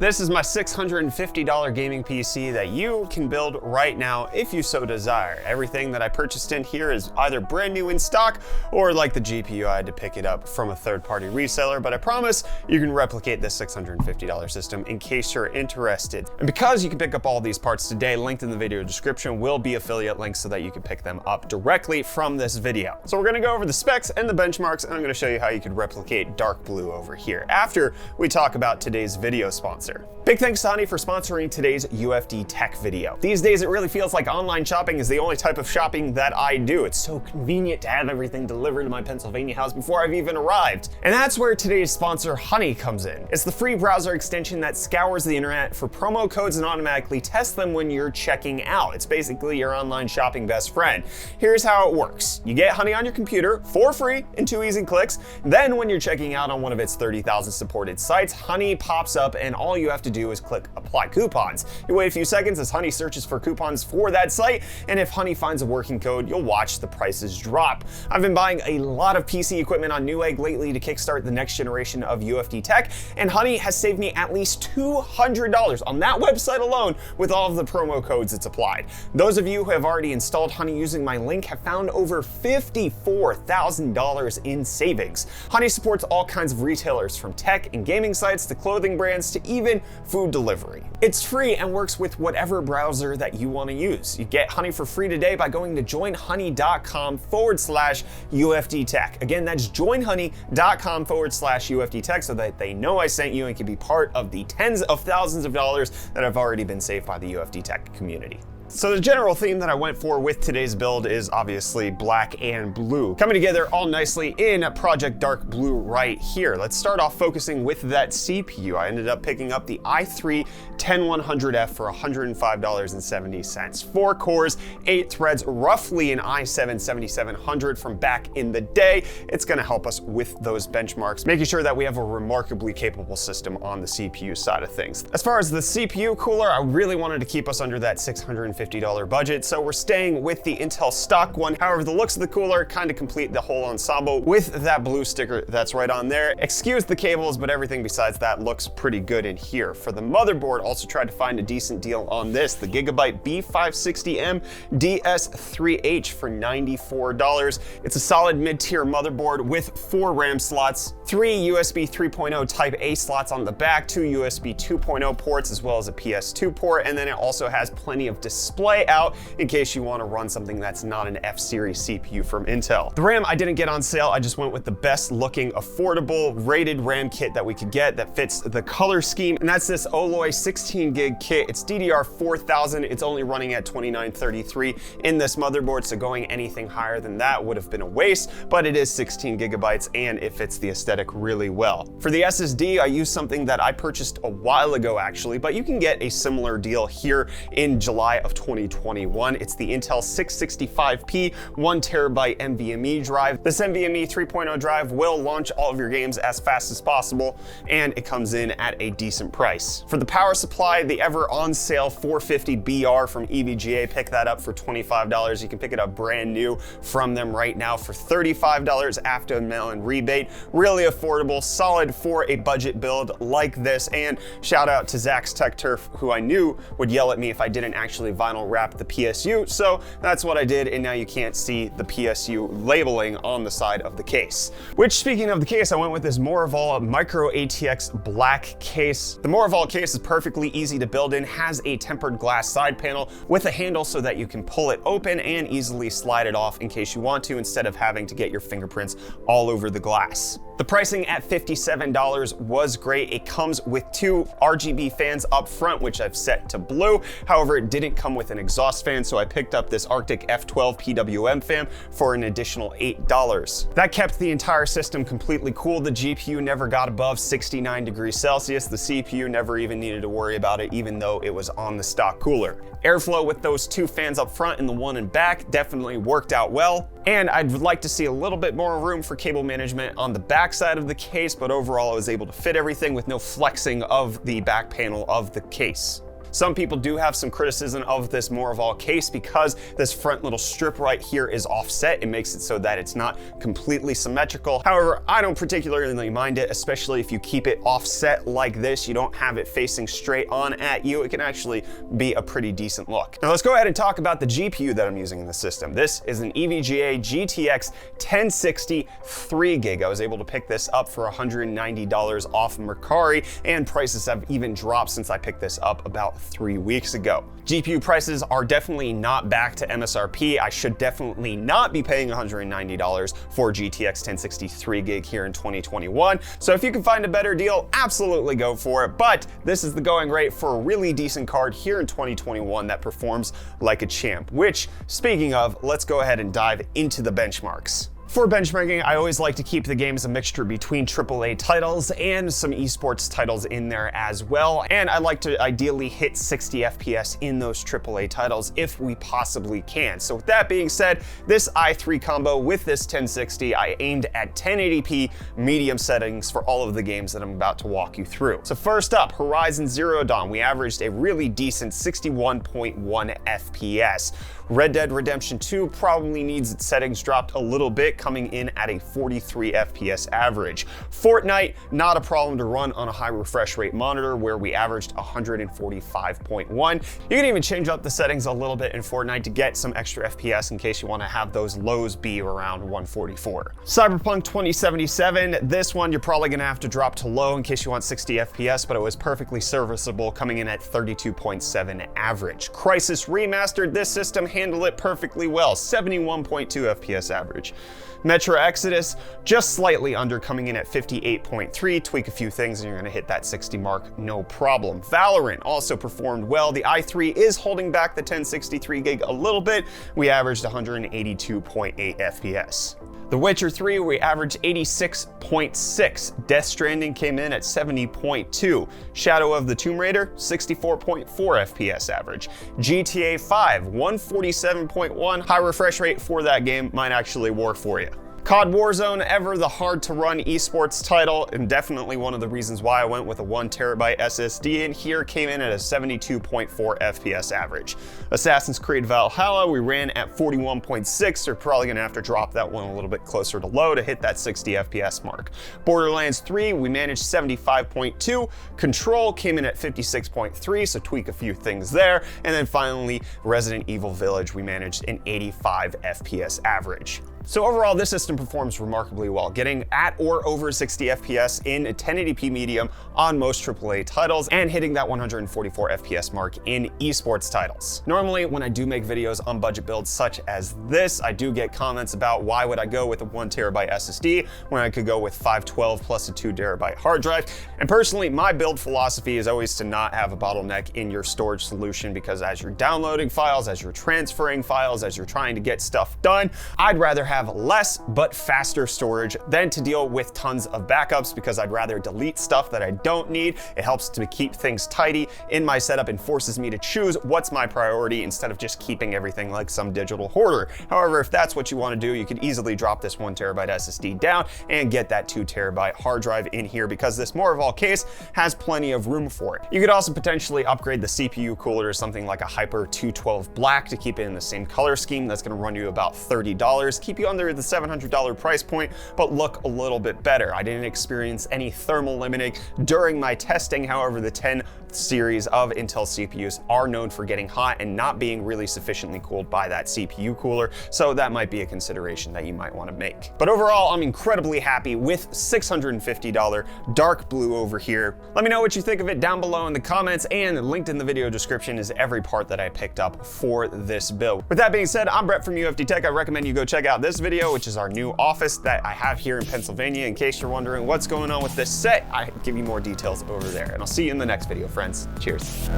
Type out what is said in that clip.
This is my $650 gaming PC that you can build right now if you so desire. Everything that I purchased in here is either brand new in stock or like the GPU, I had to pick it up from a third-party reseller, but I promise you can replicate this $650 system in case you're interested. And because you can pick up all these parts today, linked in the video description will be affiliate links so that you can pick them up directly from this video. So we're gonna go over the specs and the benchmarks, and I'm gonna show you how you could replicate dark blue over here after we talk about today's video sponsor. Big thanks to Honey for sponsoring today's UFD tech video. These days it really feels like online shopping is the only type of shopping that I do. It's so convenient to have everything delivered to my Pennsylvania house before I've even arrived. And that's where today's sponsor Honey comes in. It's the free browser extension that scours the internet for promo codes and automatically tests them when you're checking out. It's basically your online shopping best friend. Here's how it works. You get Honey on your computer for free in 2 easy clicks. Then when you're checking out on one of its 30,000 supported sites, Honey pops up and all you have to do is click apply coupons. You wait a few seconds as Honey searches for coupons for that site, and if Honey finds a working code, you'll watch the prices drop. I've been buying a lot of PC equipment on Newegg lately to kickstart the next generation of UFD tech, and Honey has saved me at least $200 on that website alone with all of the promo codes it's applied. Those of you who have already installed Honey using my link have found over $54,000 in savings. Honey supports all kinds of retailers from tech and gaming sites to clothing brands to even food delivery. It's free and works with whatever browser that you want to use. You get Honey for free today by going to joinhoney.com/UFD tech. Again, that's joinhoney.com/UFD tech so that they know I sent you and can be part of the tens of thousands of dollars that have already been saved by the UFD tech community. So the general theme that I went for with today's build is obviously black and blue, coming together all nicely in Project Dark Blue right here. Let's start off focusing with that CPU. I ended up picking up the i3-10100F for $105.70. 4 cores, 8 threads, roughly an i7-7700 from back in the day. It's gonna help us with those benchmarks, making sure that we have a remarkably capable system on the CPU side of things. As far as the CPU cooler, I really wanted to keep us under that $650 budget, so we're staying with the Intel stock one. However, the looks of the cooler kind of complete the whole ensemble with that blue sticker that's right on there. Excuse the cables, but everything besides that looks pretty good in here. For the motherboard, also tried to find a decent deal on this, the Gigabyte B560M DS3H for $94. It's a solid mid-tier motherboard with 4 RAM slots, 3 USB 3.0 Type A slots on the back, 2 USB 2.0 ports, as well as a PS2 port, and then it also has plenty of display out in case you want to run something that's not an F-series CPU from Intel. The RAM I didn't get on sale. I just went with the best looking, affordable, rated RAM kit that we could get that fits the color scheme, and that's this Oloy 16 gig kit. It's DDR4000. It's only running at 2933 in this motherboard, so going anything higher than that would have been a waste, but it is 16 gigabytes and it fits the aesthetic really well. For the SSD, I used something that I purchased a while ago actually, but you can get a similar deal here in July of 2021. It's the Intel 665p 1TB NVMe drive. This NVMe 3.0 drive will launch all of your games as fast as possible, and it comes in at a decent price. For the power supply, the ever on sale 450BR from EVGA, pick that up for $25. You can pick it up brand new from them right now for $35 after a mail-in rebate. Really affordable, solid for a budget build like this, and shout out to Zach's Tech Turf, who I knew would yell at me if I didn't actually vinyl wrap the PSU, so that's what I did, and now you can't see the PSU labeling on the side of the case. Which, speaking of the case, I went with this Moraval Micro ATX black case. The Moraval case is perfectly easy to build in, has a tempered glass side panel with a handle so that you can pull it open and easily slide it off in case you want to, instead of having to get your fingerprints all over the glass. The pricing at $57 was great. It comes with 2 RGB fans up front, which I've set to blue. However, it didn't come with an exhaust fan, so I picked up this Arctic F12 PWM fan for an additional $8. That kept the entire system completely cool. The GPU never got above 69 degrees Celsius. The CPU never even needed to worry about it, even though it was on the stock cooler. Airflow with those 2 fans up front and the one in back definitely worked out well. And I'd like to see a little bit more room for cable management on the back side of the case, but overall I was able to fit everything with no flexing of the back panel of the case. Some people do have some criticism of this Moraval case because this front little strip right here is offset. It makes it so that it's not completely symmetrical. However, I don't particularly mind it, especially if you keep it offset like this. You don't have it facing straight on at you. It can actually be a pretty decent look. Now let's go ahead and talk about the GPU that I'm using in the system. This is an EVGA GTX 1060 3GB. I was able to pick this up for $190 off Mercari, and prices have even dropped since I picked this up about 3 weeks ago. GPU prices are definitely not back to MSRP. I should definitely not be paying $190 for GTX 1060 3GB here in 2021. So if you can find a better deal, absolutely go for it. But this is the going rate for a really decent card here in 2021 that performs like a champ, which, speaking of, let's go ahead and dive into the benchmarks. For benchmarking, I always like to keep the game as a mixture between AAA titles and some esports titles in there as well. And I like to ideally hit 60 FPS in those AAA titles if we possibly can. So with that being said, this i3 combo with this 1060, I aimed at 1080p medium settings for all of the games that I'm about to walk you through. So first up, Horizon Zero Dawn, we averaged a really decent 61.1 FPS. Red Dead Redemption 2 probably needs its settings dropped a little bit, coming in at a 43 FPS average. Fortnite, not a problem to run on a high refresh rate monitor where we averaged 145.1. You can even change up the settings a little bit in Fortnite to get some extra FPS in case you want to have those lows be around 144. Cyberpunk 2077, this one you're probably going to have to drop to low in case you want 60 FPS, but it was perfectly serviceable, coming in at 32.7 average. Crysis Remastered, this system handled it perfectly well, 71.2 FPS average. Metro Exodus, just slightly under, coming in at 58.3. Tweak a few things and you're gonna hit that 60 mark, no problem. Valorant also performed well. The i3 is holding back the 1063 gig a little bit. We averaged 182.8 FPS. The Witcher 3, we averaged 86.6. Death Stranding came in at 70.2. Shadow of the Tomb Raider, 64.4 FPS average. GTA 5, 147.1. High refresh rate for that game might actually work for you. COD Warzone, ever the hard to run esports title, and definitely one of the reasons why I went with a 1TB SSD in here, came in at a 72.4 FPS average. Assassin's Creed Valhalla, we ran at 41.6. We're probably gonna have to drop that one a little bit closer to low to hit that 60 FPS mark. Borderlands 3, we managed 75.2. Control came in at 56.3, so tweak a few things there. And then finally, Resident Evil Village, we managed an 85 FPS average. So overall, this system performs remarkably well, getting at or over 60 FPS in a 1080p medium on most AAA titles and hitting that 144 FPS mark in esports titles. Normally, when I do make videos on budget builds such as this, I do get comments about why would I go with a 1TB SSD when I could go with 512 plus a 2TB hard drive. And personally, my build philosophy is always to not have a bottleneck in your storage solution, because as you're downloading files, as you're transferring files, as you're trying to get stuff done, I'd rather have less but faster storage than to deal with tons of backups, because I'd rather delete stuff that I don't need. It helps to keep things tidy in my setup and forces me to choose what's my priority instead of just keeping everything like some digital hoarder. However, if that's what you want to do, you could easily drop this 1TB SSD down and get that 2TB hard drive in here, because this Moraval case has plenty of room for it. You could also potentially upgrade the CPU cooler to something like a Hyper 212 Black to keep it in the same color scheme. That's going to run you about $30, keep you under the $700 price point, but look a little bit better. I didn't experience any thermal limiting during my testing. However, the 10 series of Intel CPUs are known for getting hot and not being really sufficiently cooled by that CPU cooler, so that might be a consideration that you might want to make. But overall, I'm incredibly happy with $650 dark blue over here. Let me know what you think of it down below in the comments, and linked in the video description is every part that I picked up for this build. With that being said, I'm Brett from UFD Tech. I recommend you go check out this video, which is our new office that I have here in Pennsylvania. In case you're wondering what's going on with this set, I give you more details over there. And I'll see you in the next video, friends. Cheers.